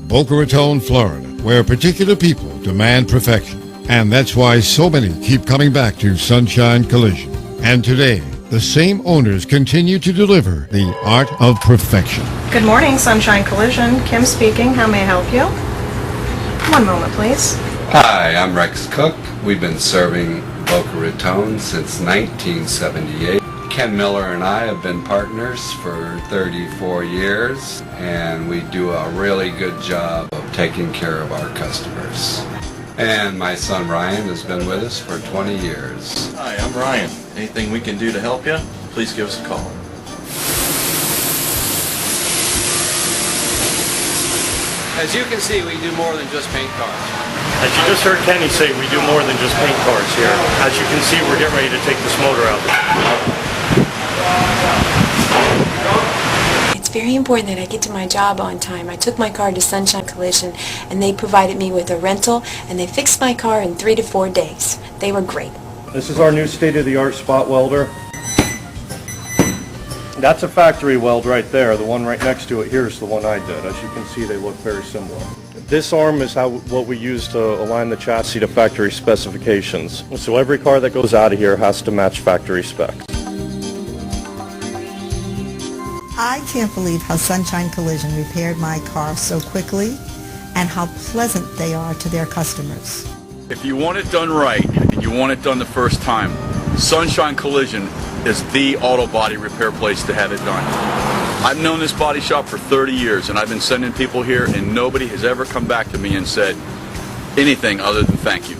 Boca Raton, Florida, where particular people demand perfection. And that's why so many keep coming back to Sunshine Collision. And today, the same owners continue to deliver the art of perfection. Good morning, Sunshine Collision. Kim speaking. How may I help you? One moment, please. Hi, I'm Rex Cook. We've been serving Boca Raton since 1978. Ken Miller and I have been partners for 34 years, and we do a really good job of taking care of our customers. And my son Ryan has been with us for 20 years. Hi, I'm Ryan. Anything we can do to help you, please give us a call. As you can see, we do more than just paint cars. As you just heard Kenny say, we do more than just paint cars here. As you can see, we're getting ready to take this motor out. It's very important that I get to my job on time. I took my car to Sunshine Collision and they provided me with a rental and they fixed my car in 3 to 4 days. They were great. This is our new state-of-the-art spot welder. That's a factory weld right there. The one right next to it here is the one I did. As you can see, they look very similar. This arm is what we use to align the chassis to factory specifications. So every car that goes out of here has to match factory specs. I can't believe how Sunshine Collision repaired my car so quickly and how pleasant they are to their customers. If you want it done right and you want it done the first time, Sunshine Collision is the auto body repair place to have it done. I've known this body shop for 30 years and I've been sending people here and nobody has ever come back to me and said anything other than thank you.